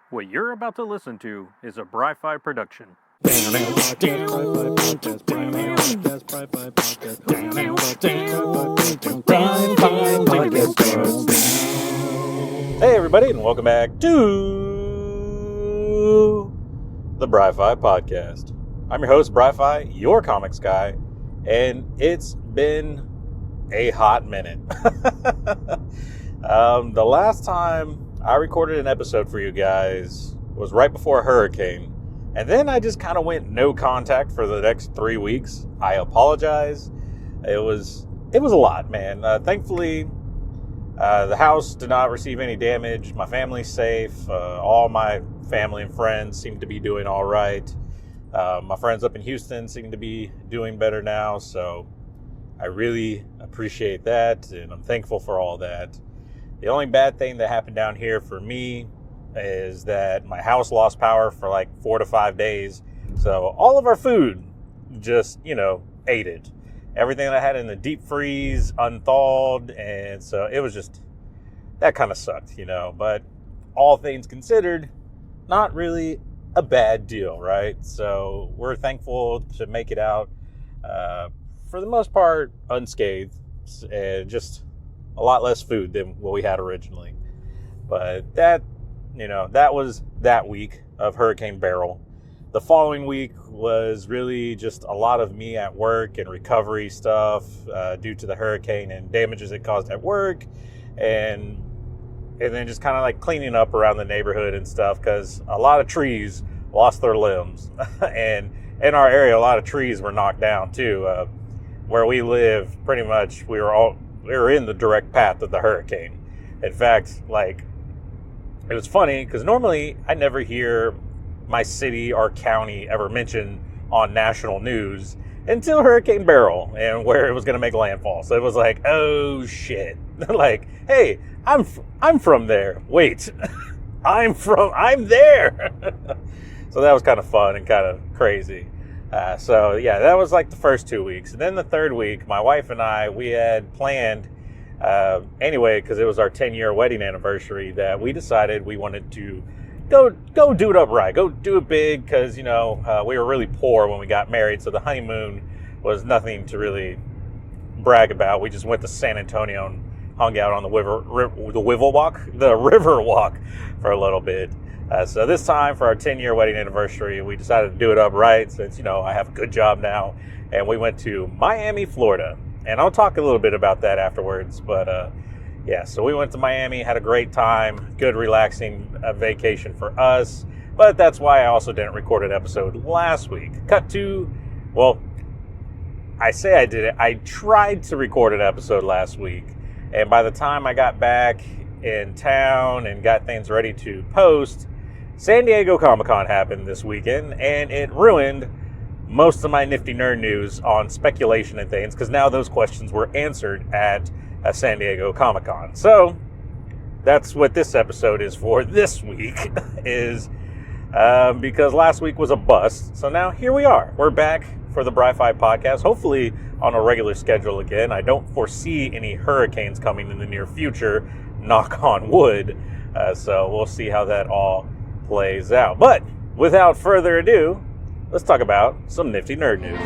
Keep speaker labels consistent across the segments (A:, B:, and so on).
A: What you're about to listen to is a Bry-Fy production. Hey everybody, and welcome back to the Bry-Fy podcast. I'm your host, Bry-Fy, your comics guy, and it's been a hot minute. The last time I recorded an episode for you guys was right before a hurricane, and then I just kind of went no contact for the next 3 weeks. I apologize. It was a lot, man. Thankfully, the house did not receive any damage. My family's safe. All my family and friends seem to be doing all right. My friends up in Houston seem to be doing better now, so I really appreciate that, and I'm thankful for all that. The only bad thing that happened down here for me is that my house lost power for like 4 to 5 days. So all of our food just, ate it. Everything that I had in the deep freeze unthawed. And so it was just, that kind of sucked, But all things considered, not really a bad deal, right? So we're thankful to make it out, for the most part, unscathed. And just a lot less food than what we had originally. But that was that week of Hurricane Beryl. The following week was really just a lot of me at work and recovery stuff due to the hurricane and damages it caused at work. And then just kind of like cleaning up around the neighborhood and stuff, because a lot of trees lost their limbs. And in our area, a lot of trees were knocked down too. Where we live, pretty much, we were in the direct path of the hurricane. In fact, it was funny because normally I never hear my city or county ever mentioned on national news until Hurricane Beryl and where it was going to make landfall. So it was like, oh shit. Hey, I'm from there. Wait, I'm there. So that was kind of fun and kind of crazy. So yeah, that was like the first 2 weeks. And then the third week, my wife and I, we had planned, anyway, because it was our 10-year wedding anniversary, that we decided we wanted to go do it up right, go do it big, because, we were really poor when we got married. So the honeymoon was nothing to really brag about. We just went to San Antonio and hung out on the river walk for a little bit. So this time for our 10-year wedding anniversary, we decided to do it up right since, I have a good job now. And we went to Miami, Florida. And I'll talk a little bit about that afterwards. But yeah, so we went to Miami, had a great time, good relaxing vacation for us. But that's why I also didn't record an episode last week. I say I did it. I tried to record an episode last week. And by the time I got back in town and got things ready to post, San Diego Comic-Con happened this weekend, and it ruined most of my nifty nerd news on speculation and things, because now those questions were answered at San Diego Comic-Con. So that's what this episode is for this week, is because last week was a bust. So now here we are. We're back for the Bry-Fy podcast, hopefully on a regular schedule again. I don't foresee any hurricanes coming in the near future, knock on wood. So we'll see how that all plays out. But without further ado, let's talk about some nifty nerd news.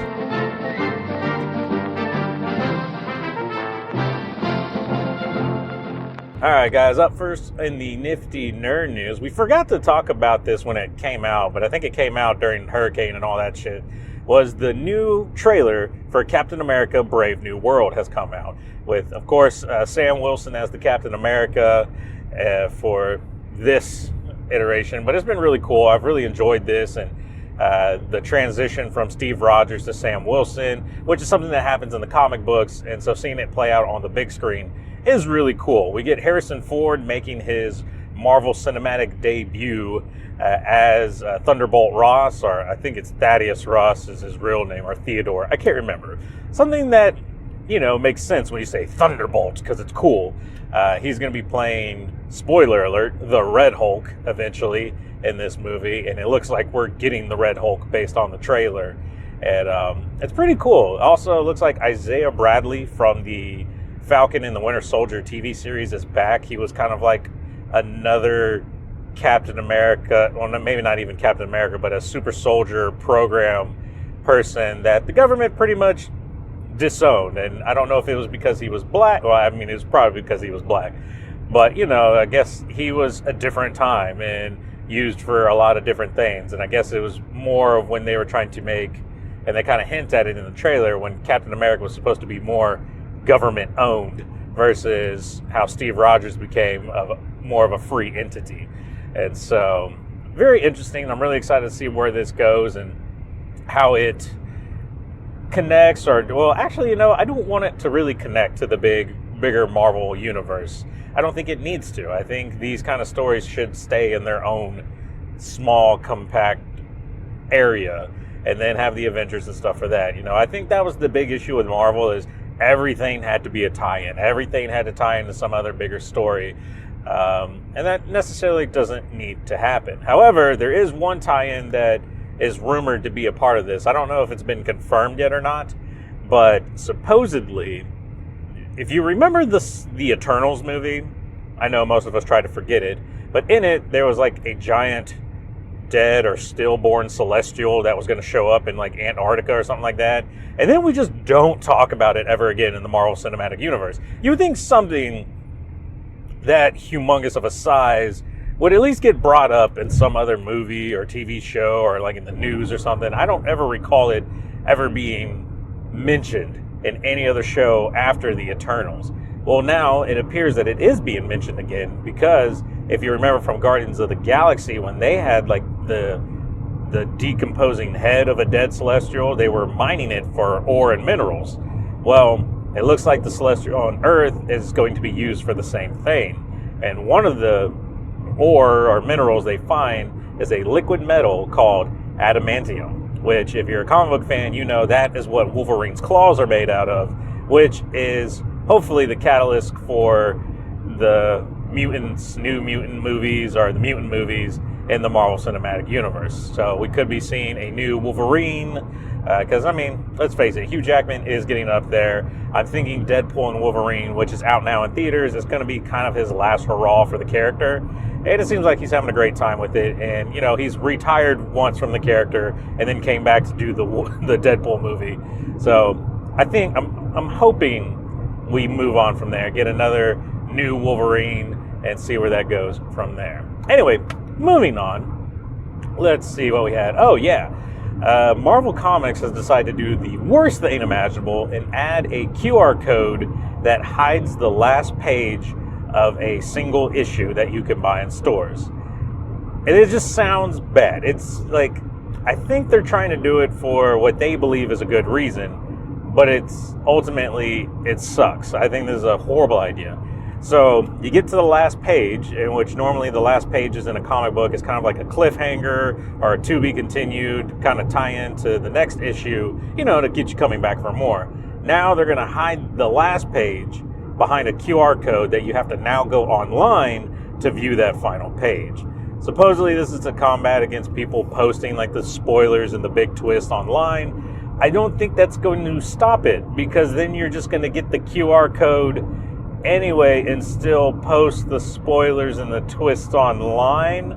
A: All right, guys, up first in the nifty nerd news, we forgot to talk about this when it came out, but I think it came out during the hurricane and all that shit, was the new trailer for Captain America Brave New World has come out with, of course, Sam Wilson as the Captain America for this iteration. But it's been really cool. I've really enjoyed this, and the transition from Steve Rogers to Sam Wilson, which is something that happens in the comic books, and so seeing it play out on the big screen is really cool. We get Harrison Ford making his Marvel Cinematic debut as Thunderbolt Ross, or I think it's Thaddeus Ross is his real name, or Theodore. I can't remember. Something that, makes sense when you say Thunderbolt, because it's cool. He's going to be playing, spoiler alert, the Red Hulk eventually in this movie, and it looks like we're getting the Red Hulk based on the trailer. And it's pretty cool. Also, it looks like Isaiah Bradley from the Falcon and the Winter Soldier TV series is back. He was kind of like another Captain America, well, maybe not even Captain America, but a super soldier program person that the government pretty much disowned. And I don't know if it was because he was black. Well, I mean, it was probably because he was black. But, I guess he was a different time and used for a lot of different things. And I guess it was more of when they were trying to make, and they kind of hint at it in the trailer, when Captain America was supposed to be more government owned versus how Steve Rogers became more of a free entity. And so, very interesting. I'm really excited to see where this goes and how it connects, I don't want it to really connect to the bigger Marvel universe. I don't think it needs to. I think these kind of stories should stay in their own small, compact area and then have the Avengers and stuff for that. I think that was the big issue with Marvel, is everything had to be a tie-in. Everything had to tie into some other bigger story. And that necessarily doesn't need to happen. However, there is one tie-in that is rumored to be a part of this. I don't know if it's been confirmed yet or not, but supposedly, if you remember the Eternals movie, I know most of us try to forget it, but in it, there was like a giant dead or stillborn celestial that was going to show up in like Antarctica or something like that. And then we just don't talk about it ever again in the Marvel Cinematic Universe. You would think something that humongous of a size would at least get brought up in some other movie or TV show or like in the news or something. I don't ever recall it ever being mentioned in any other show after the Eternals. Well, now it appears that it is being mentioned again, because if you remember from Guardians of the Galaxy, when they had like the decomposing head of a dead celestial, they were mining it for ore and minerals. Well, it looks like the celestial on Earth is going to be used for the same thing. And one of the ore or minerals they find is a liquid metal called adamantium, which, if you're a comic book fan, that is what Wolverine's claws are made out of, which is hopefully the catalyst for the New Mutant movies, or the mutant movies in the Marvel Cinematic Universe. So we could be seeing a new Wolverine, because, let's face it, Hugh Jackman is getting up there. I'm thinking Deadpool and Wolverine, which is out now in theaters, is going to be kind of his last hurrah for the character. And it seems like he's having a great time with it. And, he's retired once from the character and then came back to do the Deadpool movie. So I think, I'm hoping we move on from there, get another new Wolverine, and see where that goes from there. Anyway, moving on. Let's see what we had. Oh, yeah. Marvel Comics has decided to do the worst thing imaginable and add a QR code that hides the last page of a single issue that you can buy in stores. And it just sounds bad. It's like, I think they're trying to do it for what they believe is a good reason, but it's ultimately, it sucks. I think this is a horrible idea. So you get to the last page, in which normally the last pages in a comic book is kind of like a cliffhanger or a to be continued kind of tie-in to the next issue, to get you coming back for more. Now they're going to hide the last page behind a QR code that you have to now go online to view that final page. Supposedly this is to combat against people posting like the spoilers and the big twist online. I don't think that's going to stop it, because then you're just going to get the QR code anyway and still post the spoilers and the twists online.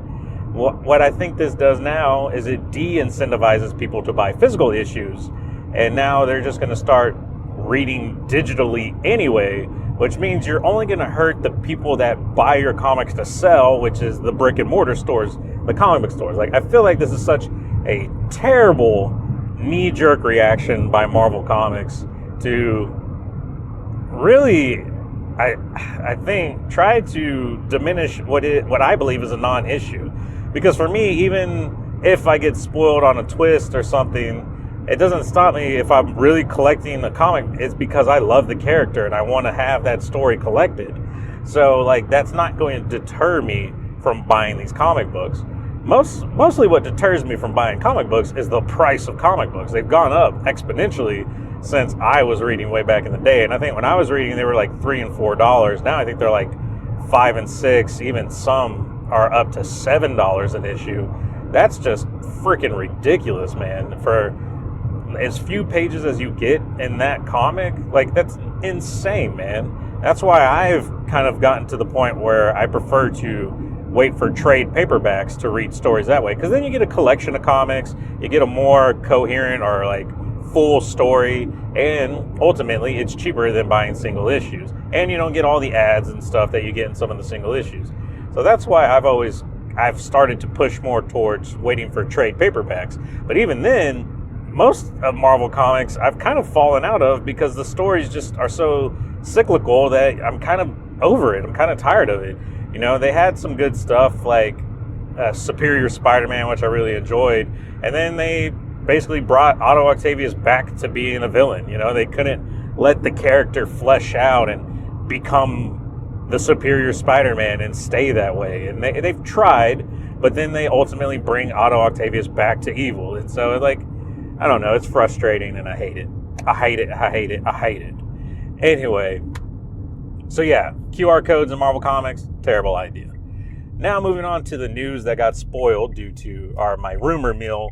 A: What I think this does now is it de-incentivizes people to buy physical issues, and now they're just going to start reading digitally anyway, which means you're only going to hurt the people that buy your comics to sell, which is the brick and mortar stores, the comic book stores. Like, I feel like this is such a terrible knee-jerk reaction by Marvel Comics to really, I think, try to diminish what I believe is a non-issue. Because for me, even if I get spoiled on a twist or something, it doesn't stop me. If I'm really collecting the comic, it's because I love the character and I want to have that story collected. So, like, that's not going to deter me from buying these comic books. Mostly what deters me from buying comic books is the price of comic books. They've gone up exponentially since I was reading way back in the day. And I think when I was reading, they were like $3 and $4. Now I think they're like $5 and $6. Even some are up to $7 an issue. That's just freaking ridiculous, man. For as few pages as you get in that comic, like, that's insane, man. That's why I've kind of gotten to the point where I prefer to wait for trade paperbacks to read stories that way, because then you get a collection of comics, you get a more coherent or like full story, and ultimately it's cheaper than buying single issues, and you don't get all the ads and stuff that you get in some of the single issues. So that's why I've started to push more towards waiting for trade paperbacks. But even then, most of Marvel Comics I've kind of fallen out of because the stories just are so cyclical that I'm kind of over it. I'm kind of tired of it. You know, they had some good stuff like Superior Spider-Man, which I really enjoyed, and then they basically brought Otto Octavius back to being a villain. You know, they couldn't let the character flesh out and become the Superior Spider-Man and stay that way. And they've tried, but then they ultimately bring Otto Octavius back to evil. And so, like, I don't know, it's frustrating, and I hate it. I hate it, I hate it, I hate it. Anyway, so yeah, QR codes in Marvel Comics, terrible idea. Now moving on to the news that got spoiled due to, my rumor mill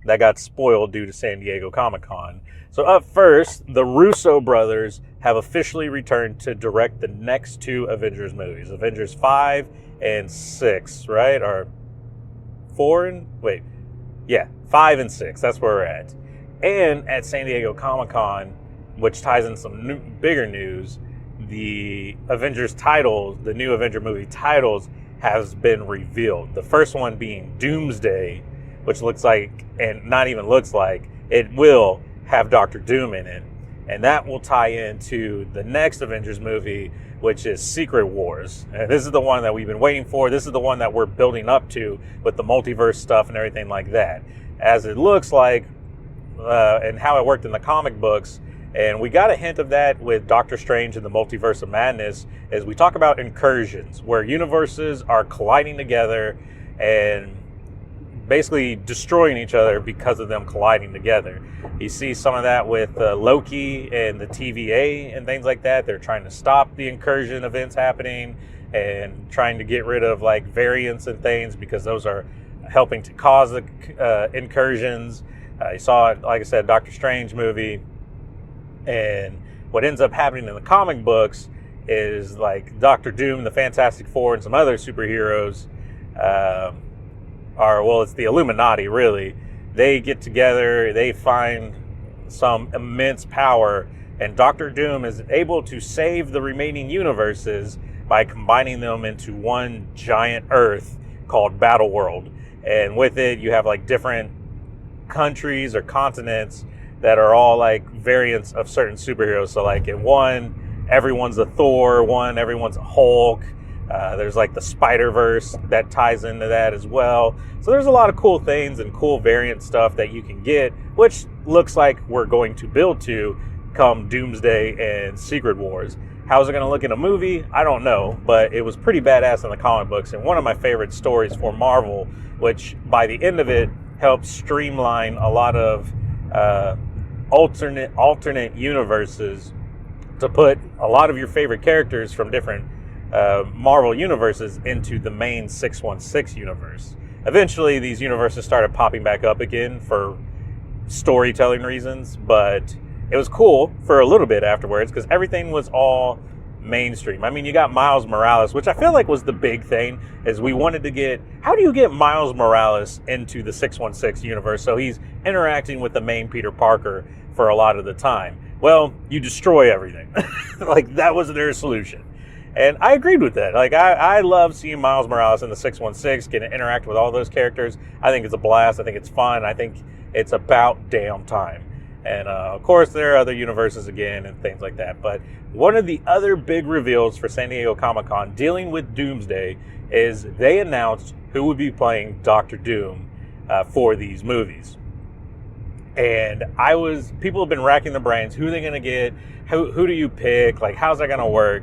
A: that got spoiled due to San Diego Comic-Con. So up first, the Russo brothers have officially returned to direct the next two Avengers movies, Avengers 5 and 6, right? Or 4 and, wait, yeah, 5 and 6, that's where we're at. And at San Diego Comic-Con, which ties in some bigger news, the Avengers titles, the new Avenger movie titles, has been revealed. The first one being Doomsday, which looks like, and not even looks like, it will have Dr. Doom in it. And that will tie into the next Avengers movie, which is Secret Wars. And this is the one that we've been waiting for. This is the one that we're building up to with the multiverse stuff and everything like that. As it looks like, and how it worked in the comic books, and we got a hint of that with Doctor Strange and the Multiverse of Madness, as we talk about incursions, where universes are colliding together and basically destroying each other because of them colliding together. You see some of that with Loki and the TVA and things like that. They're trying to stop the incursion events happening and trying to get rid of like variants and things because those are helping to cause the incursions. You saw it, like I said, Doctor Strange movie. And what ends up happening in the comic books is like Doctor Doom, the Fantastic Four, and some other superheroes it's the Illuminati, really. They get together, they find some immense power, and Doctor Doom is able to save the remaining universes by combining them into one giant Earth called Battle World. And with it, you have like different countries or continents that are all like variants of certain superheroes. So like in one, everyone's a Thor, one, everyone's a Hulk. There's like the Spider-Verse that ties into that as well. So there's a lot of cool things and cool variant stuff that you can get, which looks like we're going to build to come Doomsday and Secret Wars. How's it going to look in a movie? I don't know, but it was pretty badass in the comic books, and one of my favorite stories for Marvel, which by the end of it helps streamline a lot of alternate universes to put a lot of your favorite characters from different Marvel universes into the main 616 universe. Eventually, these universes started popping back up again for storytelling reasons, but it was cool for a little bit afterwards because everything was all mainstream. I mean, you got Miles Morales, which I feel like was the big thing, is we wanted to get, how do you get Miles Morales into the 616 universe so he's interacting with the main Peter Parker for a lot of the time? Well, you destroy everything. Like, that was their solution. And I agreed with that. Like, I love seeing Miles Morales in the 616, getting to interact with all those characters. I think it's a blast. I think it's fun. I think it's about damn time. And, of course, there are other universes again and things like that. But one of the other big reveals for San Diego Comic-Con dealing with Doomsday is they announced who would be playing Dr. Doom for these movies. And people have been racking their brains. Who are they going to get? Who do you pick? Like, how's that going to work?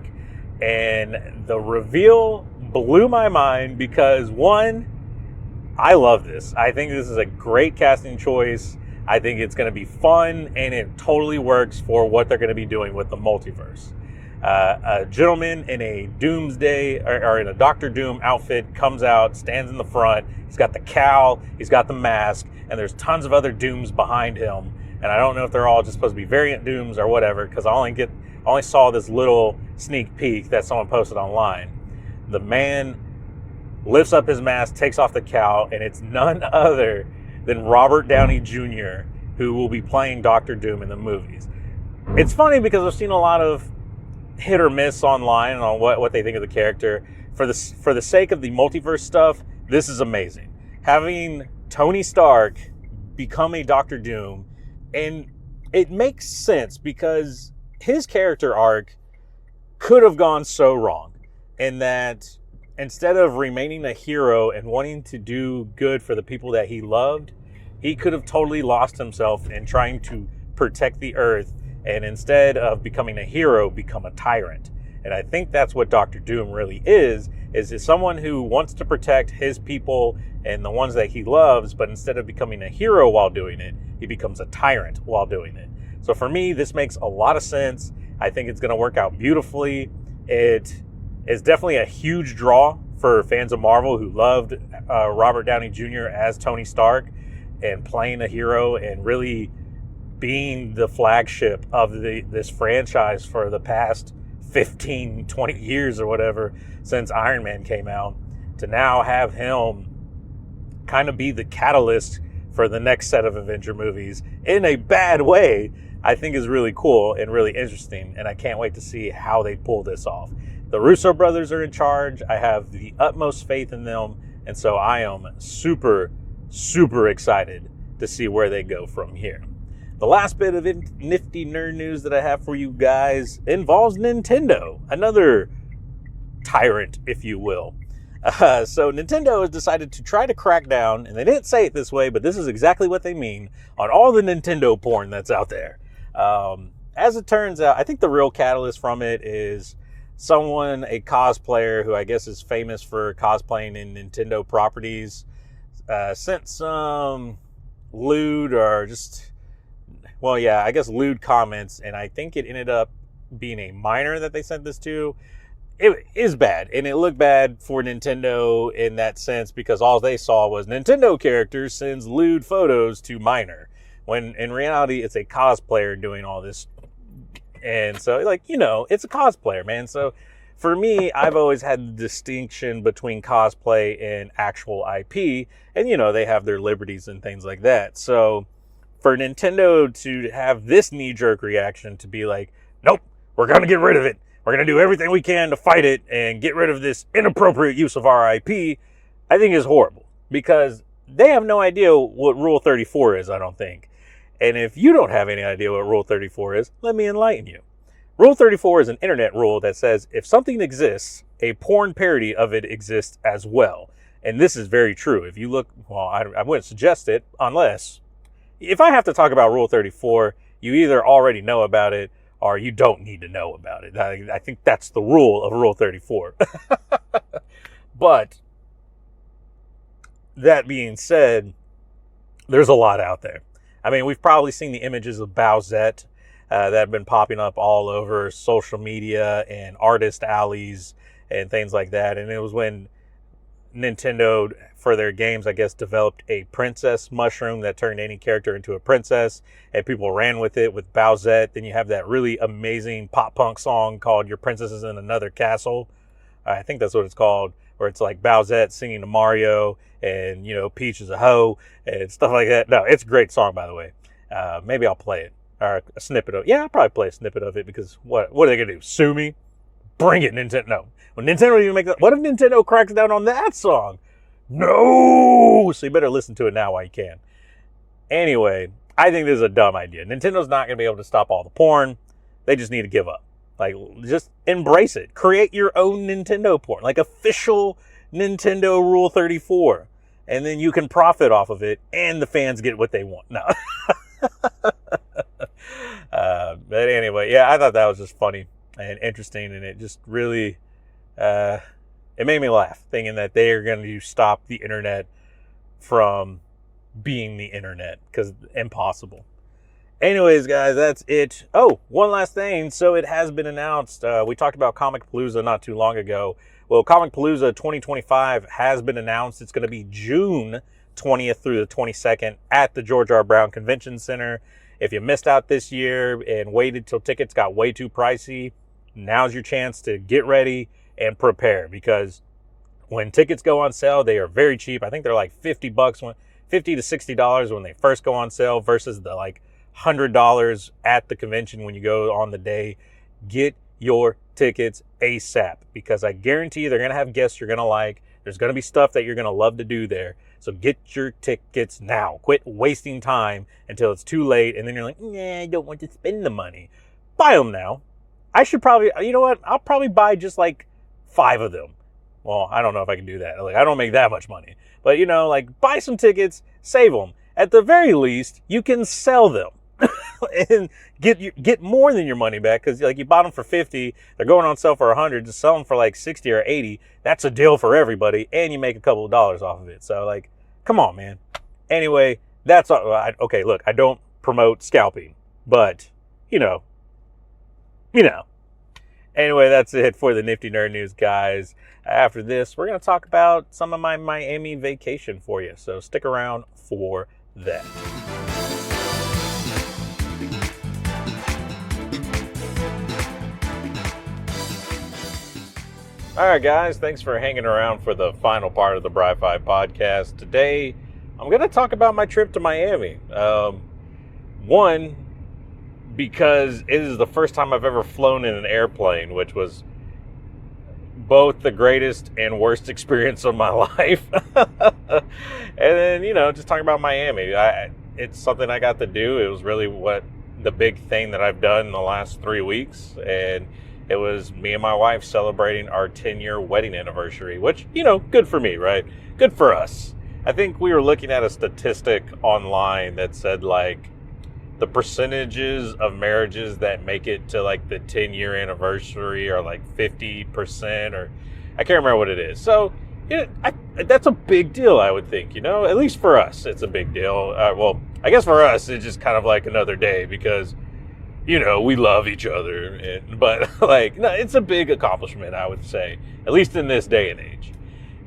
A: And the reveal blew my mind because, one, I love this. I think this is a great casting choice. I think it's going to be fun, and it totally works for what they're going to be doing with the multiverse. A gentleman in a Doomsday or in a Doctor Doom outfit comes out, stands in the front. He's got the cowl, he's got the mask, and there's tons of other Dooms behind him. And I don't know if they're all just supposed to be variant Dooms or whatever, because I only saw this little sneak peek that someone posted online. the man lifts up his mask, takes off the cowl, and it's none other than Robert Downey Jr., who will be playing Doctor Doom in the movies. It's funny because I've seen a lot of hit or miss online on what they think of the character. For the sake of the multiverse stuff, this is amazing. Having Tony Stark become a Doctor Doom, and it makes sense because his character arc could have gone so wrong, in that instead of remaining a hero and wanting to do good for the people that he loved, he could have totally lost himself in trying to protect the Earth, and instead of becoming a hero, become a tyrant. And I think that's what Doctor Doom really is someone who wants to protect his people and the ones that he loves, but instead of becoming a hero while doing it, he becomes a tyrant while doing it. So for me, this makes a lot of sense. I think it's going to work out beautifully. It is definitely a huge draw for fans of Marvel who loved Robert Downey Jr. as Tony Stark and playing a hero and really being the flagship of this franchise for the past 15, 20 years or whatever since Iron Man came out, to now have him kind of be the catalyst for the next set of Avenger movies in a bad way, I think is really cool and really interesting, and I can't wait to see how they pull this off. The Russo brothers are in charge. I have the utmost faith in them, and so I am super, super excited to see where they go from here. The last bit of nifty nerd news that I have for you guys involves Nintendo, another tyrant, if you will. So Nintendo has decided to try to crack down, and they didn't say it this way, but this is exactly what they mean, on all the Nintendo porn that's out there. As it turns out, I think the real catalyst from it is a cosplayer who I guess is famous for cosplaying in Nintendo properties, sent some lewd or just, I guess lewd comments, and I think it ended up being a minor that they sent this to. It is bad, and it looked bad for Nintendo in that sense because all they saw was Nintendo characters sends lewd photos to minor, when in reality it's a cosplayer doing all this. And so, it's a cosplayer, man. So for me, I've always had the distinction between cosplay and actual IP, and they have their liberties and things like that. So for Nintendo to have this knee-jerk reaction to be like, nope, we're going to get rid of it. We're going to do everything we can to fight it and get rid of this inappropriate use of our IP, I think is horrible. Because they have no idea what Rule 34 is, I don't think. And if you don't have any idea what Rule 34 is, let me enlighten you. Rule 34 is an internet rule that says if something exists, a porn parody of it exists as well. And this is very true. If you look, I wouldn't suggest it unless, if I have to talk about Rule 34, you either already know about it or you don't need to know about it. I think that's the rule of Rule 34. But that being said, there's a lot out there. I mean, we've probably seen the images of Bowsette that have been popping up all over social media and artist alleys and things like that. And it was when Nintendo, for their games, I guess, developed a princess mushroom that turned any character into a princess, and people ran with it with Bowsette. Then you have that really amazing pop punk song called Your Princess is in Another Castle. I think that's what it's called, where it's like Bowsette singing to Mario and, Peach is a hoe and stuff like that. No, it's a great song, by the way. Maybe I'll play it, or a snippet of it. Yeah, I'll probably play a snippet of it because what are they going to do? Sue me? Bring it, Nintendo. No. When Nintendo didn't even make that. What if Nintendo cracks down on that song? No! So you better listen to it now while you can. Anyway, I think this is a dumb idea. Nintendo's not going to be able to stop all the porn. They just need to give up. Just embrace it. Create your own Nintendo porn. Official Nintendo Rule 34. And then you can profit off of it, and the fans get what they want. No. But anyway, I thought that was just funny and interesting, and it just really, it made me laugh, thinking that they are going to stop the internet from being the internet, because impossible. Anyways, guys, that's it. Oh, one last thing. So it has been announced. We talked about Comic Palooza not too long ago. Well, Comic Palooza 2025 has been announced. It's going to be June 20th through the 22nd at the George R. Brown Convention Center. If you missed out this year and waited till tickets got way too pricey, now's your chance to get ready and prepare, because When tickets go on sale, they are very cheap. I think they're like $50, $50 to $60 when they first go on sale versus the like $100 at the convention when you go on the day. Get your tickets ASAP, because I guarantee you they're going to have guests you're going to like. There's going to be stuff that you're going to love to do there. So get your tickets now. Quit wasting time until it's too late. And then you're like, nah, I don't want to spend the money. Buy them now. I should probably, you know what? I'll probably buy just like 5 of them. Well, I don't know if I can do that. Like, I don't make that much money. But, you know, like, buy some tickets, save them. At the very least, you can sell them and get more than your money back, because like you bought them for 50, they're going on sale for 100, just sell them for like 60 or 80. That's a deal for everybody, and you make a couple of dollars off of it. So like, come on, man. Anyway, that's all. Okay, look, I don't promote scalping, but you know. Anyway, that's it for the Nifty Nerd News, guys. After this, we're going to talk about some of my Miami vacation for you, so stick around for that. All right, guys, thanks for hanging around for the final part of the Bry-Fy podcast. Today, I'm going to talk about my trip to Miami. One, because it is the first time I've ever flown in an airplane, which was both the greatest and worst experience of my life. And then, you know, just talking about Miami. It's something I got to do. It was really the big thing that I've done in the last 3 weeks. And it was me and my wife celebrating our 10-year wedding anniversary, which, you know, good for me, right? Good for us. I think we were looking at a statistic online that said, like, the percentages of marriages that make it to, like, the 10-year anniversary are, like, 50%, or I can't remember what it is. So, that's a big deal, I would think, you know? At least for us, it's a big deal. Well, I guess for us, it's just kind of like another day because, you know, we love each other. But, like, no, it's a big accomplishment, I would say, at least in this day and age.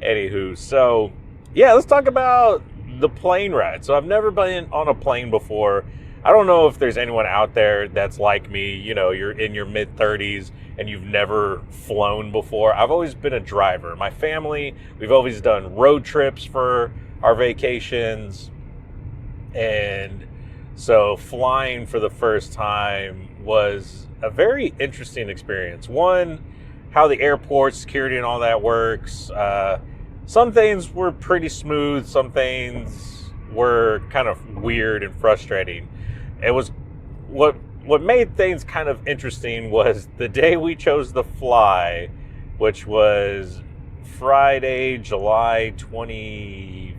A: Anywho, so, yeah, let's talk about the plane ride. So I've never been on a plane before. I don't know if there's anyone out there that's like me. You know, you're in your mid-30s and you've never flown before. I've always been a driver. My family, we've always done road trips for our vacations. And so flying for the first time was a very interesting experience. One, how the airport security and all that works. Some things were pretty smooth. Some things were kind of weird and frustrating. It was what made things kind of interesting was the day we chose to fly, which was Friday, July 24th,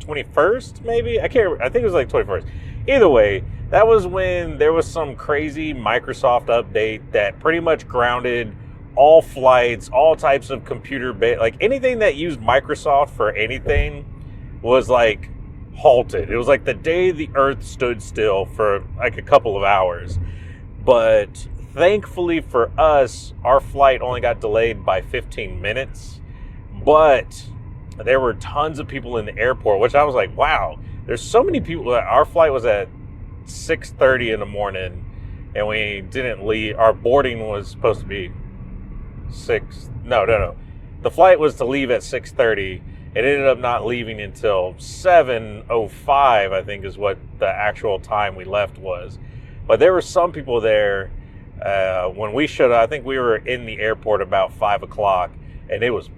A: 21st, maybe? I think it was like 21st. Either way, that was when there was some crazy Microsoft update that pretty much grounded all flights, all types of computer-based, like anything that used Microsoft for anything was like halted. It was like the day the earth stood still for like a couple of hours. But thankfully for us, our flight only got delayed by 15 minutes. But there were tons of people in the airport, which I was like, wow, there's so many people. Our flight was at 6:30 in the morning and we didn't leave. Our boarding was supposed to be No. The flight was to leave at 6:30. It ended up not leaving until 7:05, I think is what the actual time we left was. But there were some people there when we showed up. I think we were in the airport about 5 o'clock and it was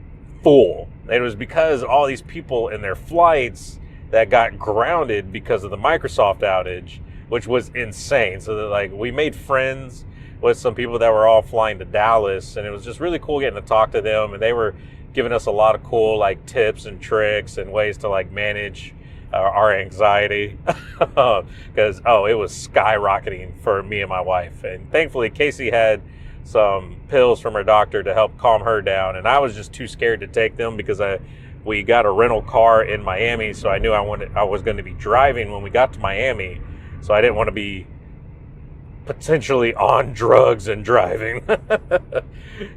A: full. It was because all these people in their flights that got grounded because of the Microsoft outage, which was insane. So that, like, we made friends with some people that were all flying to Dallas, and it was just really cool getting to talk to them. And they were giving us a lot of cool, like, tips and tricks and ways to, like, manage our anxiety because it was skyrocketing for me and my wife. And thankfully Casey had some pills from her doctor to help calm her down, and I was just too scared to take them because we got a rental car in Miami, so I knew I was going to be driving when we got to Miami, so I didn't want to be potentially on drugs and driving.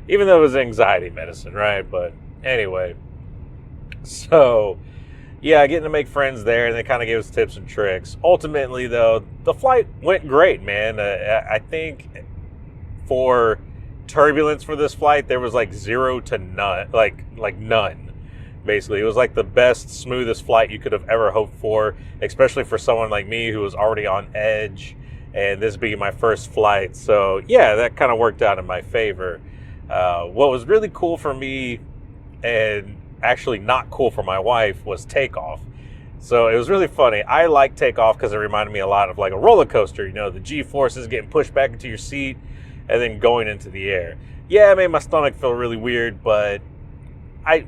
A: Even though it was anxiety medicine, right? But anyway, so yeah, getting to make friends there, and they kind of gave us tips and tricks. Ultimately, though, the flight went great, man. I think for turbulence for this flight, there was like 0 to none, like none. Basically, it was like the best, smoothest flight you could have ever hoped for, especially for someone like me who was already on edge, and this being my first flight. So yeah, that kind of worked out in my favor. What was really cool for me, and actually not cool for my wife, was takeoff. So it was really funny. I like takeoff because it reminded me a lot of like a roller coaster. You know, the G-forces getting pushed back into your seat and then going into the air. Yeah, it made my stomach feel really weird, but I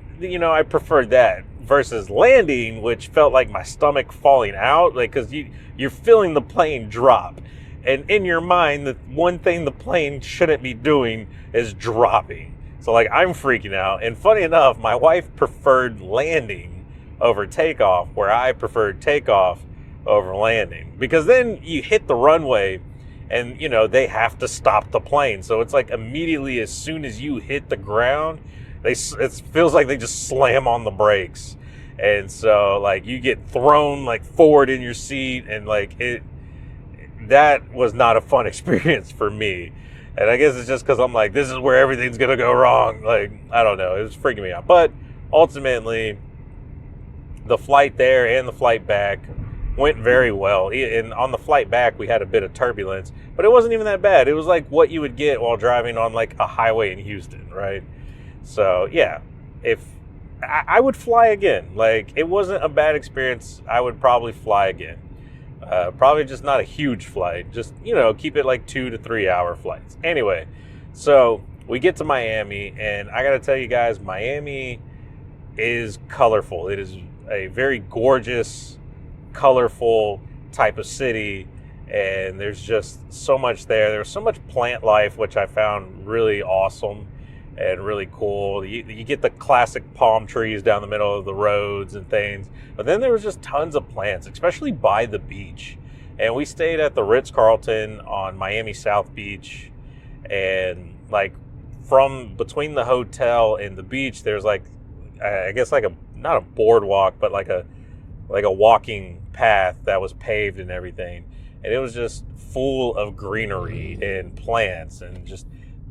A: preferred that versus landing, which felt like my stomach falling out, like, because you're feeling the plane drop, and in your mind, the one thing the plane shouldn't be doing is dropping. So like, I'm freaking out. And funny enough, my wife preferred landing over takeoff, where I preferred takeoff over landing, because then you hit the runway and they have to stop the plane. So it's like immediately as soon as you hit the ground, it feels like they just slam on the brakes. And so like you get thrown like forward in your seat, and like that was not a fun experience for me. And I guess it's just because I'm like, this is where everything's going to go wrong. Like, I don't know. It was freaking me out. But ultimately, the flight there and the flight back went very well. And on the flight back, we had a bit of turbulence, but it wasn't even that bad. It was like what you would get while driving on like a highway in Houston, right? So yeah, if I would fly again. Like, it wasn't a bad experience. I would probably fly again. Probably just not a huge flight. Just, keep it like 2 to 3 hour flights. Anyway, so we get to Miami, and I got to tell you guys, Miami is colorful. It is a very gorgeous, colorful type of city, and there's just so much there. There's so much plant life, which I found really awesome and really cool. You get the classic palm trees down the middle of the roads and things, but then there was just tons of plants, especially by the beach. And we stayed at the Ritz-Carlton on Miami South Beach, and like from between the hotel and the beach, there's like, I guess like not a boardwalk, but like a walking path that was paved and everything. And it was just full of greenery and plants and just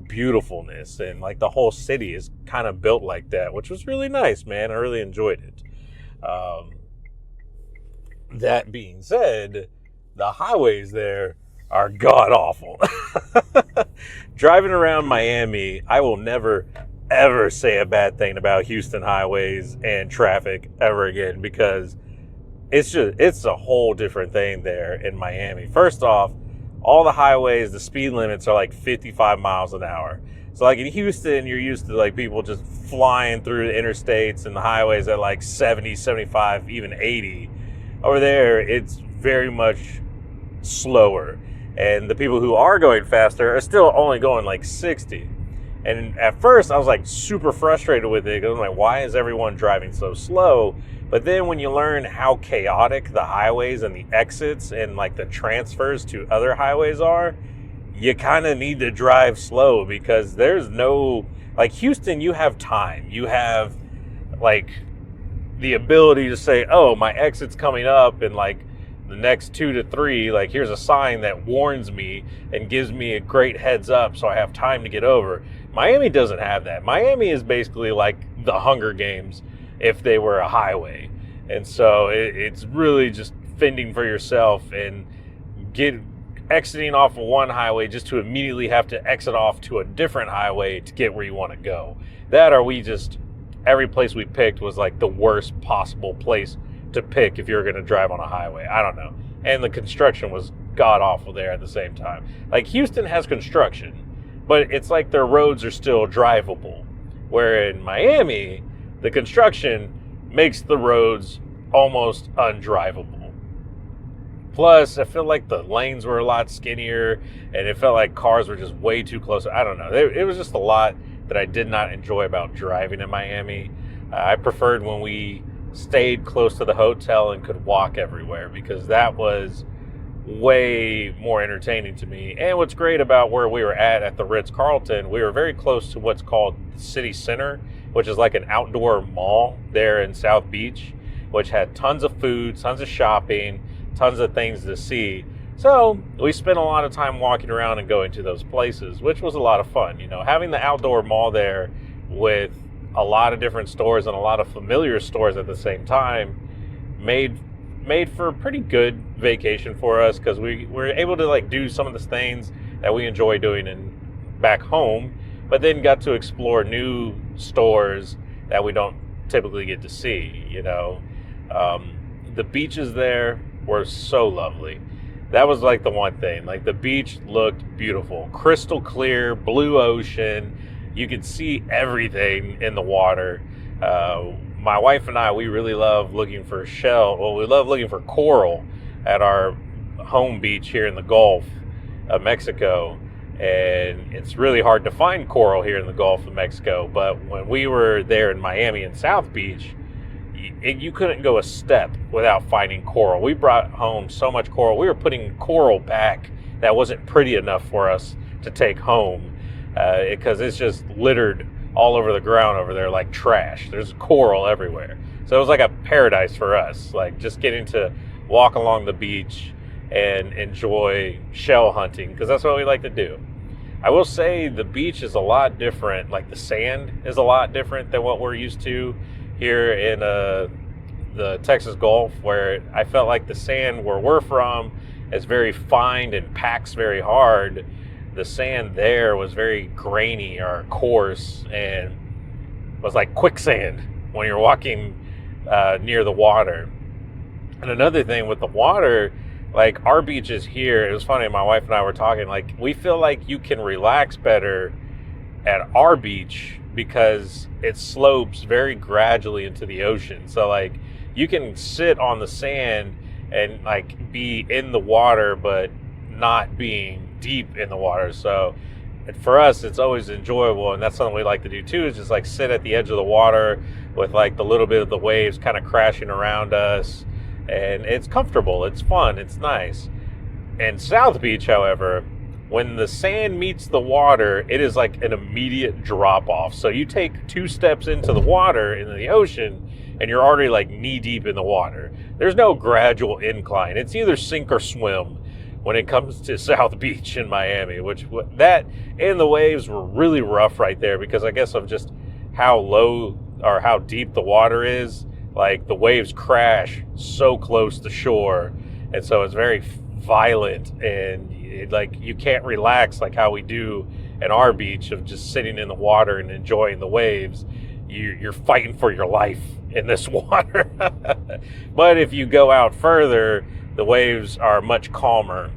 A: beautifulness, and like the whole city is kind of built like that, which was really nice, man. I really enjoyed it. That being said, the highways there are god awful. Driving around Miami, I will never ever say a bad thing about Houston highways and traffic ever again, because it's a whole different thing there in Miami. First off, all the highways, the speed limits are like 55 miles an hour. So like in Houston, you're used to like people just flying through the interstates and the highways at like 70, 75, even 80. Over there, it's very much slower. And the people who are going faster are still only going like 60. And at first, I was like super frustrated with it, because I'm like, why is everyone driving so slow? But then when you learn how chaotic the highways and the exits and like the transfers to other highways are, you kind of need to drive slow, because there's no, like Houston, you have time. You have like the ability to say, oh, my exit's coming up in like the next 2 to 3, like here's a sign that warns me and gives me a great heads up so I have time to get over. Miami doesn't have that. Miami is basically like the Hunger Games if they were a highway. And so it's really just fending for yourself and exiting off of one highway just to immediately have to exit off to a different highway to get where you want to go. That, or every place we picked was like the worst possible place to pick if you're going to drive on a highway. I don't know. And the construction was god awful there at the same time. Like Houston has construction, but it's like their roads are still drivable. Where in Miami, the construction makes the roads almost undrivable. Plus, I feel like the lanes were a lot skinnier, and it felt like cars were just way too close. I don't know. It was just a lot that I did not enjoy about driving in Miami. I preferred when we stayed close to the hotel and could walk everywhere, because that was way more entertaining to me. And what's great about where we were at the Ritz-Carlton, we were very close to what's called the City Center, which is like an outdoor mall there in South Beach, which had tons of food, tons of shopping, tons of things to see. So we spent a lot of time walking around and going to those places, which was a lot of fun. Having the outdoor mall there with a lot of different stores and a lot of familiar stores at the same time made for a pretty good vacation for us, because we were able to do some of the things that we enjoy doing back home, but then got to explore new stores that we don't typically get to see. The beaches there were so lovely. That was the one thing. The beach looked beautiful, crystal clear, blue ocean. You could see everything in the water. My wife and I, we really love looking for we love looking for coral at our home beach here in the Gulf of Mexico. And it's really hard to find coral here in the Gulf of Mexico. But when we were there in Miami and South Beach, you couldn't go a step without finding coral. We brought home so much coral. We were putting coral back that wasn't pretty enough for us to take home, because it's just littered all over the ground over there like trash. There's coral everywhere. So it was like a paradise for us, just getting to walk along the beach and enjoy shell hunting, because that's what we like to do. I will say the beach is a lot different. The sand is a lot different than what we're used to here in the Texas Gulf, where I felt like the sand where we're from is very fine and packs very hard. The sand there was very grainy or coarse and was like quicksand when you're walking near the water. And another thing with the water, our beaches here, it was funny, my wife and I were talking, we feel like you can relax better at our beach because it slopes very gradually into the ocean. So you can sit on the sand and be in the water, but not being deep in the water. So for us, it's always enjoyable, and that's something we like to do too, is just sit at the edge of the water with the little bit of the waves kind of crashing around us, and it's comfortable, it's fun, it's nice. And South Beach, however, when the sand meets the water, it is an immediate drop off. So you take 2 steps into the water, into the ocean, and you're already knee deep in the water. There's no gradual incline. It's either sink or swim when it comes to South Beach in Miami, that and the waves were really rough right there, because I guess of just how low or how deep the water is. The waves crash so close to shore, and so it's very violent, and you can't relax how we do at our beach of just sitting in the water and enjoying the waves. You're fighting for your life in this water. But if you go out further, the waves are much calmer.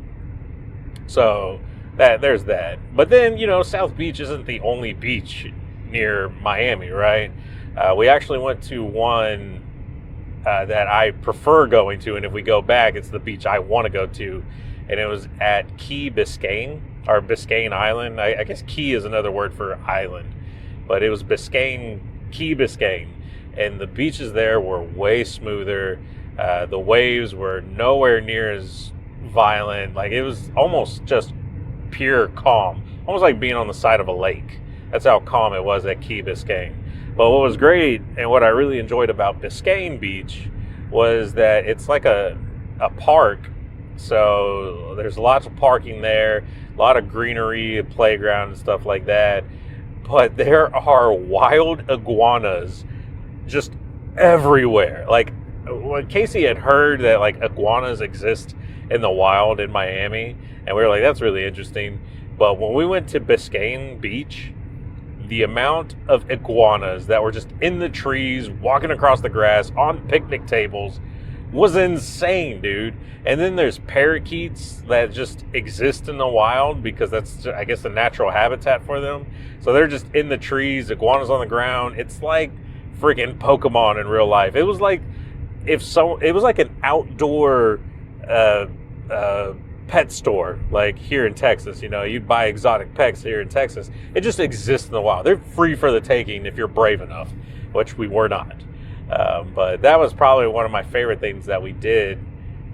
A: So there's that. But then, South Beach isn't the only beach near Miami, right? We actually went to one that I prefer going to, and if we go back, it's the beach I want to go to, and it was at Key Biscayne, or Biscayne Island. I guess Key is another word for island, but it was Key Biscayne, and the beaches there were way smoother. The waves were nowhere near as violent. It was almost just pure calm, almost like being on the side of a lake. That's how calm it was at Key Biscayne. But what was great, and what I really enjoyed about Biscayne Beach, was that it's like a park. So there's lots of parking there, a lot of greenery, a playground and stuff like that. But there are wild iguanas just everywhere. When Casey had heard that iguanas exist in the wild in Miami, and we were like, that's really interesting. But when we went to Biscayne Beach, the amount of iguanas that were just in the trees, walking across the grass, on picnic tables, was insane, dude. And then there's parakeets that just exist in the wild because that's, I guess, the natural habitat for them. So they're just in the trees, iguanas on the ground. It's like freaking Pokemon in real life. It was like it was like an outdoor pet store, like here in Texas. You'd buy exotic pets here in Texas. It just exists in the wild. They're free for the taking if you're brave enough, which we were not. But that was probably one of my favorite things that we did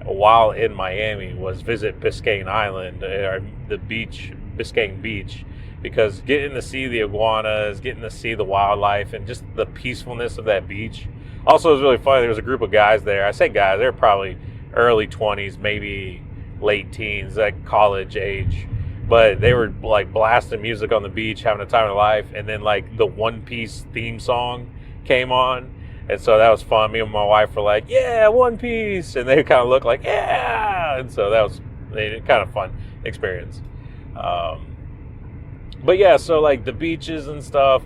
A: while in Miami, was visit Biscayne Island, or the beach, Biscayne Beach, because getting to see the iguanas, getting to see the wildlife, and just the peacefulness of that beach. Also, it was really funny. There was a group of guys there. I say guys, they're probably early 20s, maybe late teens, like college age. But they were like blasting music on the beach, having a time of their life. And then like the One Piece theme song came on. And so that was fun. Me and my wife were like, yeah, One Piece. And they kind of looked like, yeah. And so that was kind of fun experience. But yeah, so like the beaches and stuff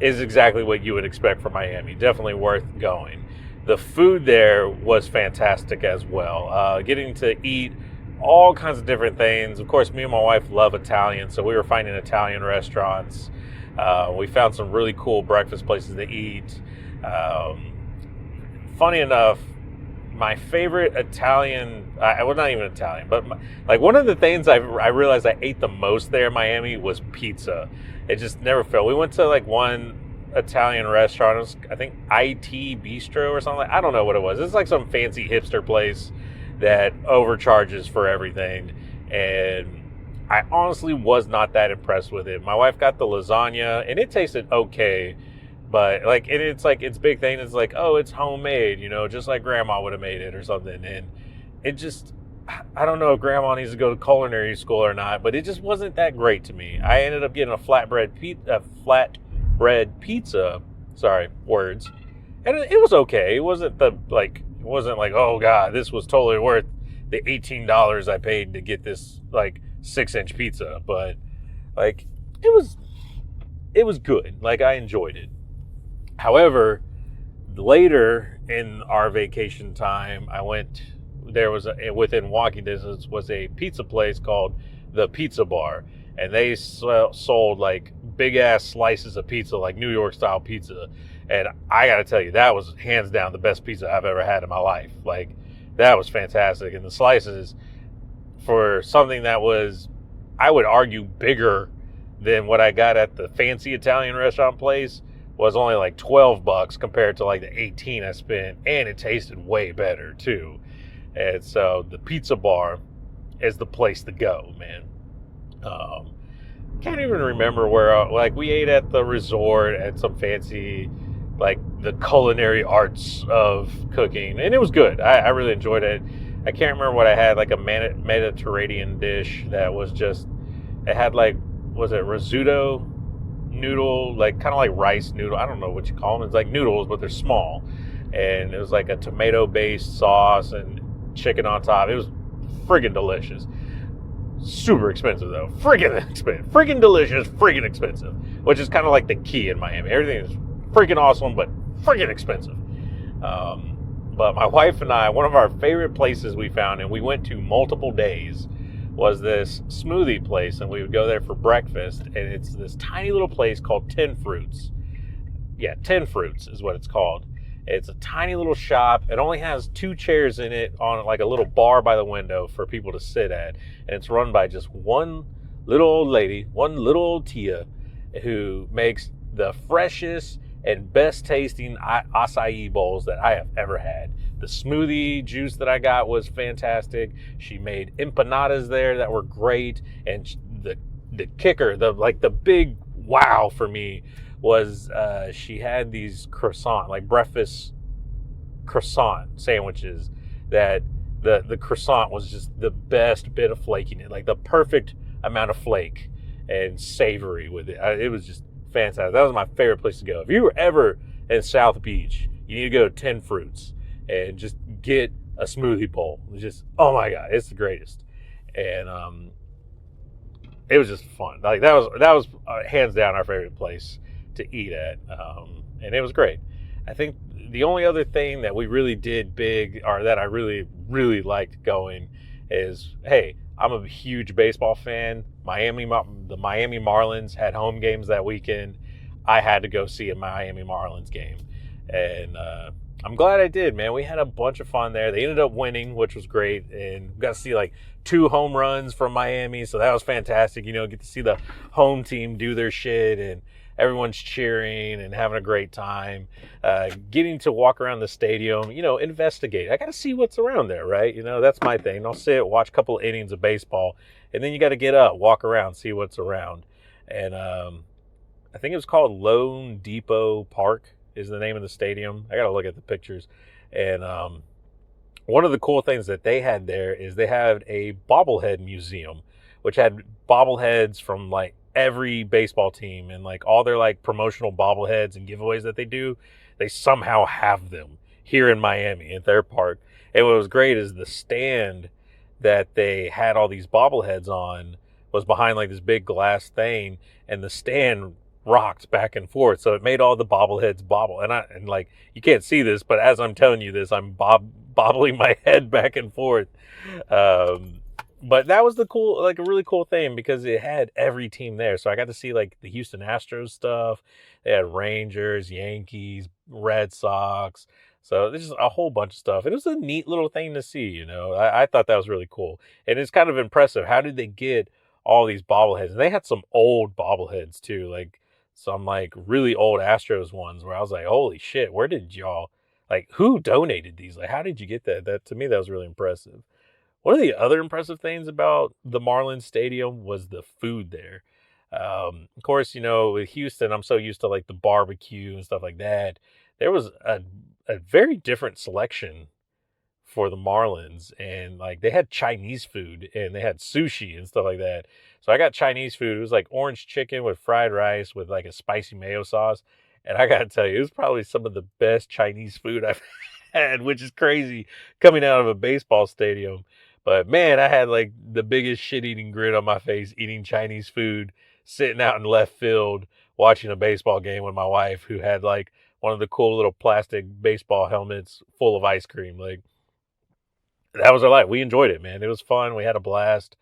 A: is exactly what you would expect from Miami. Definitely worth going. The food there was fantastic as well. Getting to eat all kinds of different things. Of course, me and my wife love Italian, so we were finding Italian restaurants. We found some really cool breakfast places to eat. Funny enough, my favorite Italian, well, not even Italian, but like one of the things I realized I ate the most there in Miami was pizza. It just never failed. We went to like one Italian restaurant. It was, I think, IT Bistro or something. I don't know what it was. It's like some fancy hipster place that overcharges for everything. And I honestly was not that impressed with it. My wife got the lasagna and it tasted okay. But like, and it's like, its big thing is like, oh, it's homemade, you know, just like grandma would have made it or something. And it just, I don't know if grandma needs to go to culinary school or not, but it just wasn't that great to me. I ended up getting a flatbread pizza, sorry, words. And it was okay. It wasn't like, oh God, this was totally worth the $18 I paid to get this like 6-inch pizza. But like, it was good. Like, I enjoyed it. However, later in our vacation time, there was within walking distance was a pizza place called the Pizza Bar, and they sold like big ass slices of pizza, like New York style pizza. And I got to tell you, that was hands down the best pizza I've ever had in my life. Like, that was fantastic. And the slices, for something that was, I would argue, bigger than what I got at the fancy Italian restaurant place, was only like $12 compared to like the 18 I spent, and it tasted way better too. And so the Pizza Bar is the place to go, man. Can't even remember where, like, we ate at the resort at some fancy, like, the culinary arts of cooking, and it was good. I really enjoyed it. I can't remember what I had, like a Mediterranean dish that was just, it had like, was it risotto noodle, like kind of like rice noodle, I don't know what you call them. It's like noodles, but they're small, and it was like a tomato based sauce and chicken on top. It was friggin' delicious. Super expensive though. Friggin' expensive. Friggin' delicious, friggin' expensive, which is kind of like the key in Miami. Everything is friggin' awesome, but friggin' expensive. But my wife and I, one of our favorite places we found, and we went to multiple days, was this smoothie place, and we would go there for breakfast, and it's this tiny little place called 10 Fruits. Yeah, 10 Fruits is what it's called. It's a tiny little shop. It only has 2 chairs in it on like a little bar by the window for people to sit at, and it's run by just one little old lady, one little old tia, who makes the freshest and best tasting acai bowls that I have ever had. The smoothie juice that I got was fantastic. She made empanadas there that were great. And the kicker, the big wow for me was she had these like breakfast croissant sandwiches that the croissant was just the best bit of flakiness, like the perfect amount of flake and savory with it. It was just fantastic. That was my favorite place to go. If you were ever in South Beach, you need to go to 10 Fruits and just get a smoothie bowl. It's just, oh my God, it's the greatest. And it was just fun. Like that was hands down our favorite place to eat at, and it was great. I think the only other thing that we really did big, or that I really, really liked going, is, hey, I'm a huge baseball fan. The Miami Marlins had home games that weekend. I had to go see a Miami Marlins game, and I'm glad I did, man. We had a bunch of fun there. They ended up winning, which was great, and we got to see like 2 home runs from Miami, so that was fantastic. You know, get to see the home team do their shit, and everyone's cheering and having a great time. Getting to walk around the stadium, you know, investigate. I got to see what's around there, right? You know, that's my thing. I'll sit, watch a couple of innings of baseball, and then you got to get up, walk around, see what's around. And I think it was called Lone Depot Park is the name of the stadium. I got to look at the pictures. And one of the cool things that they had there is they had a bobblehead museum, which had bobbleheads from like every baseball team, and like all their like promotional bobbleheads and giveaways that they do, they somehow have them here in Miami at their park. And what was great is the stand that they had all these bobbleheads on was behind like this big glass thing, and the stand rocked back and forth, so it made all the bobbleheads bobble. And like, you can't see this, but as I'm telling you this, I'm bobbling my head back and forth. But that was the cool, like a really cool thing, because it had every team there. So I got to see like the Houston Astros stuff. They had Rangers, Yankees, Red Sox. So there's just a whole bunch of stuff. It was a neat little thing to see, you know. I thought that was really cool. And it's kind of impressive. How did they get all these bobbleheads? And they had some old bobbleheads too, like some like really old Astros ones where I was like, holy shit, where did y'all, like, who donated these? Like, how did you get that? That, to me, that was really impressive. One of the other impressive things about the Marlins Stadium was the food there. Of course, you know, with Houston, I'm so used to like the barbecue and stuff like that. There was a very different selection for the Marlins, and like they had Chinese food and they had sushi and stuff like that. So I got Chinese food. It was like orange chicken with fried rice with like a spicy mayo sauce. And I gotta tell you, it was probably some of the best Chinese food I've had, which is crazy coming out of a baseball stadium. But man, I had like the biggest shit eating grin on my face eating Chinese food, sitting out in left field, watching a baseball game with my wife, who had like one of the cool little plastic baseball helmets full of ice cream. Like, that was our life. We enjoyed it, man. It was fun. We had a blast.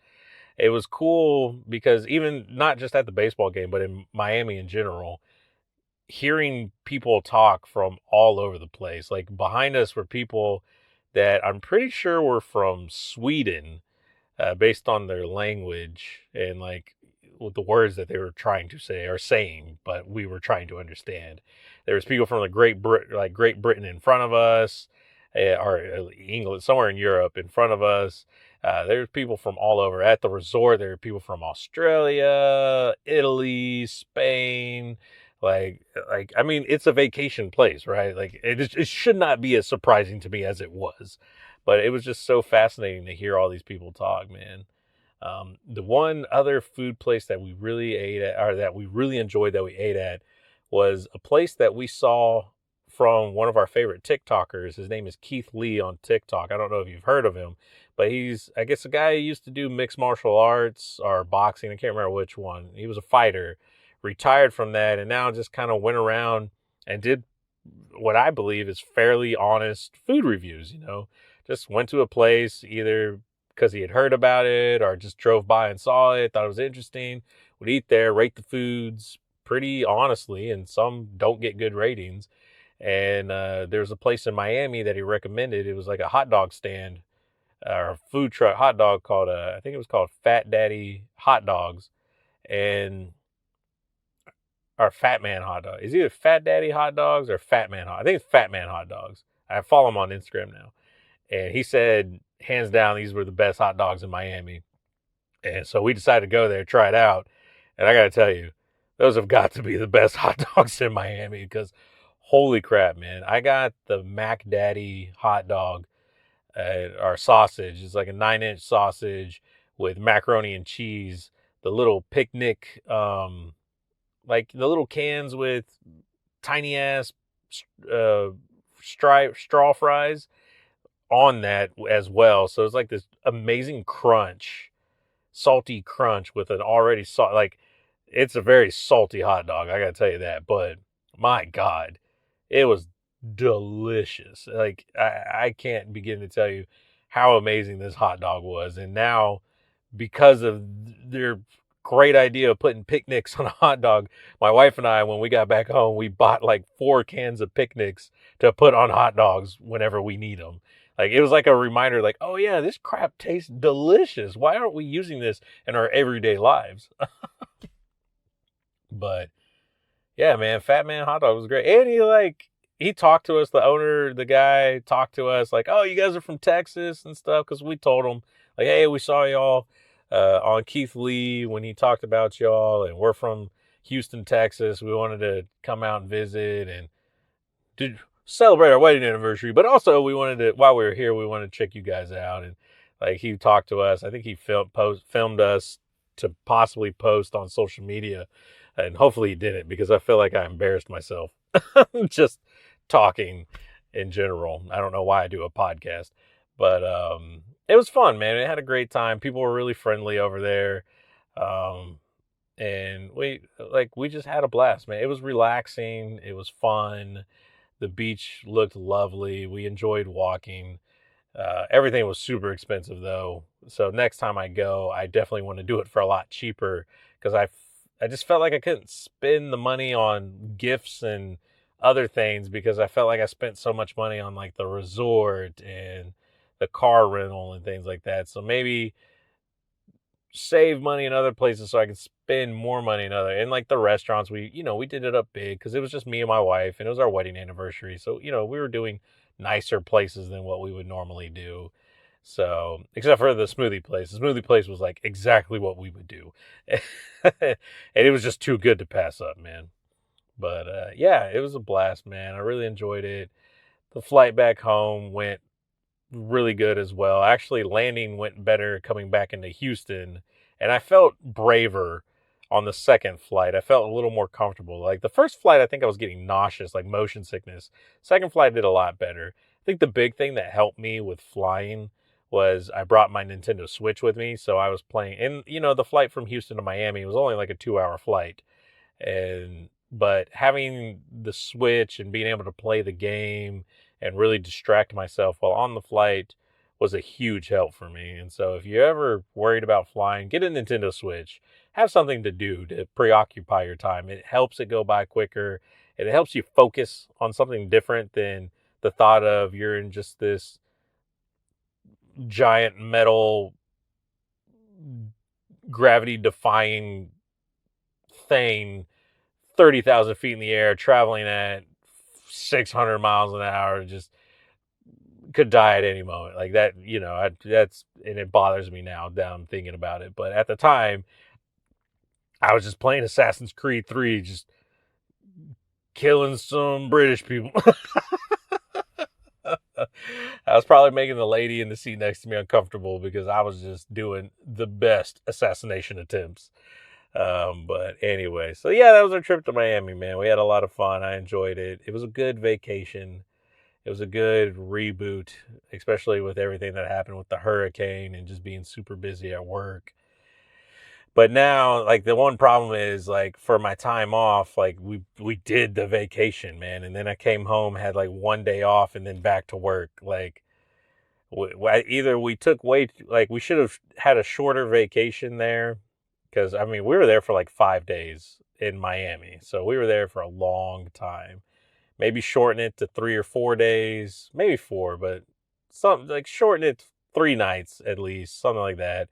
A: It was cool because even not just at the baseball game, but in Miami in general, hearing people talk from all over the place. Like, behind us were people that I'm pretty sure were from Sweden, based on their language and like with the words that they were trying to say or saying, but we were trying to understand. There was people from the Great Britain in front of us, or England, somewhere in Europe in front of us. There's people from all over at the resort. There are people from Australia, Italy, Spain. I mean, it's a vacation place, right? Like, it should not be as surprising to me as it was, but it was just so fascinating to hear all these people talk, man. The one other food place that we really ate at, or that we really enjoyed that we ate at, was a place that we saw from one of our favorite TikTokers. His name is Keith Lee on TikTok. I don't know if you've heard of him, but he's, I guess, a guy who used to do mixed martial arts or boxing. I can't remember which one. He was a fighter, retired from that, and now just kind of went around and did what I believe is fairly honest food reviews, you know. Just went to a place either because he had heard about it or just drove by and saw it, thought it was interesting, would eat there, rate the foods pretty honestly, and some don't get good ratings. And there's a place in Miami that he recommended. It was like a hot dog stand or a food truck hot dog called, I think it was called Fat Daddy Hot Dogs, and or Fat Man Hot Dog. It's either Fat Daddy Hot Dogs or Fat Man Hot. I think it's Fat Man Hot Dogs. I follow him on Instagram now. And he said, hands down, these were the best hot dogs in Miami. And so we decided to go there, try it out. And I got to tell you, those have got to be the best hot dogs in Miami, because holy crap, man. I got the Mac Daddy hot dog, or sausage. It's like a 9-inch sausage with macaroni and cheese, the little picnic, like the little cans with tiny ass straw fries on that as well. So it's like this amazing crunch, salty crunch with an already like, it's a very salty hot dog, I gotta tell you that. But my God, it was delicious. Like, I can't begin to tell you how amazing this hot dog was. And now, because of their great idea of putting picnics on a hot dog, my wife and I, when we got back home, we bought like 4 cans of picnics to put on hot dogs whenever we need them. Like, it was like a reminder, like, oh yeah, this crap tastes delicious. Why aren't we using this in our everyday lives? But yeah, man, Fat Man Hot Dog was great. And he talked to us, the owner, the guy talked to us like, oh, you guys are from Texas and stuff. Cause we told him like, hey, we saw y'all on Keith Lee when he talked about y'all, and we're from Houston, Texas. We wanted to come out and visit. And dude, celebrate our wedding anniversary, but also while we were here, we wanted to check you guys out. And like, he talked to us. I think he filmed us to possibly post on social media, and hopefully he didn't, because I feel like I embarrassed myself just talking in general. I don't know why I do a podcast, but it was fun, man. It had a great time. People were really friendly over there. And we just had a blast, man. It was relaxing. It was fun. The beach looked lovely. We enjoyed walking. Everything was super expensive though. So next time I go, I definitely want to do it for a lot cheaper, because I just felt like I couldn't spend the money on gifts and other things, because I felt like I spent so much money on like the resort and the car rental and things like that. So maybe save money in other places so I can spend more money in and like the restaurants. We did it up big because it was just me and my wife, and it was our wedding anniversary. So, we were doing nicer places than what we would normally do. So, except for the smoothie place. The smoothie place was like exactly what we would do. And it was just too good to pass up, man. But yeah, it was a blast, man. I really enjoyed it. The flight back home went really good as well. Actually, landing went better coming back into Houston, and I felt braver on the second flight. I felt a little more comfortable. Like the first flight, I think I was getting nauseous, like motion sickness. Second flight did a lot better. I think the big thing that helped me with flying was I brought my Nintendo Switch with me, so I was playing. And the flight from Houston to Miami was only like a 2-hour flight, but having the Switch and being able to play the game and really distract myself while on the flight was a huge help for me. And so if you're ever worried about flying, get a Nintendo Switch. Have something to do to preoccupy your time. It helps it go by quicker, and it helps you focus on something different than the thought of you're in just this giant metal gravity-defying thing 30,000 feet in the air, traveling at 600 miles an hour, just could die at any moment. Like that, and it bothers me now that I'm thinking about it. But at the time, I was just playing Assassin's Creed 3, just killing some British people. I was probably making the lady in the seat next to me uncomfortable because I was just doing the best assassination attempts. But anyway, so yeah, that was our trip to Miami, man. We had a lot of fun. I enjoyed it. It was a good vacation. It was a good reboot, especially with everything that happened with the hurricane and just being super busy at work. But now, like, the one problem is, like, for my time off, like, we did the vacation, man. And then I came home, had like one day off, and then back to work. Like, either we took we should have had a shorter vacation there. Because, I mean, we were there for like 5 days in Miami. So we were there for a long time. Maybe shorten it to 3 or 4 days. Maybe 4, but shorten it 3 nights at least. Something like that.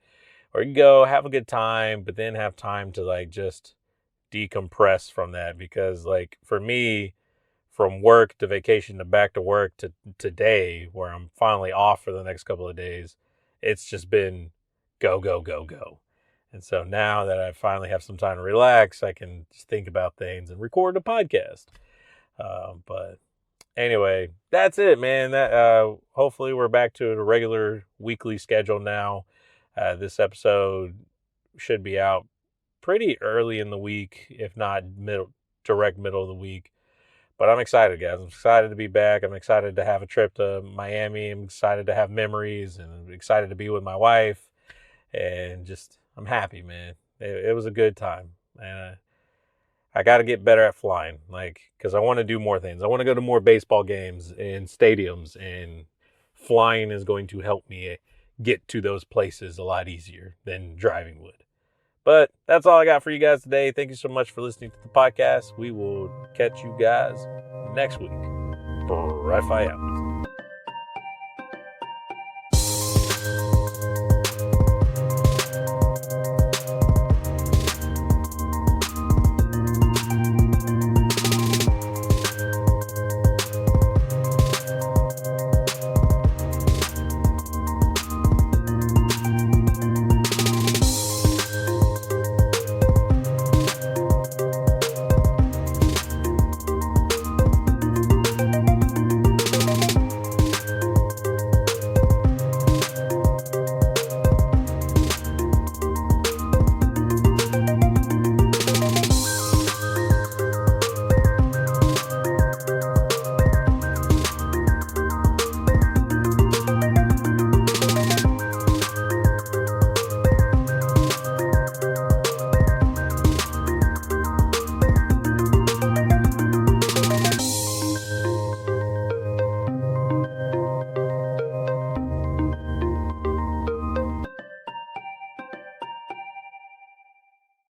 A: Or you can go have a good time, but then have time to like just decompress from that. Because like for me, from work to vacation to back to work to today, where I'm finally off for the next couple of days, it's just been go, go, go, go. And so now that I finally have some time to relax, I can just think about things and record a podcast. But anyway, that's it, man. Hopefully we're back to a regular weekly schedule now. This episode should be out pretty early in the week, if not direct middle of the week. But I'm excited, guys. I'm excited to be back. I'm excited to have a trip to Miami. I'm excited to have memories, and I'm excited to be with my wife. And just, I'm happy, man. It was a good time. And I got to get better at flying, because I want to do more things. I want to go to more baseball games and stadiums, and flying is going to help me get to those places a lot easier than driving would. But that's all I got for you guys today. Thank you so much for listening to the podcast. We will catch you guys next week. Bry-Fy out.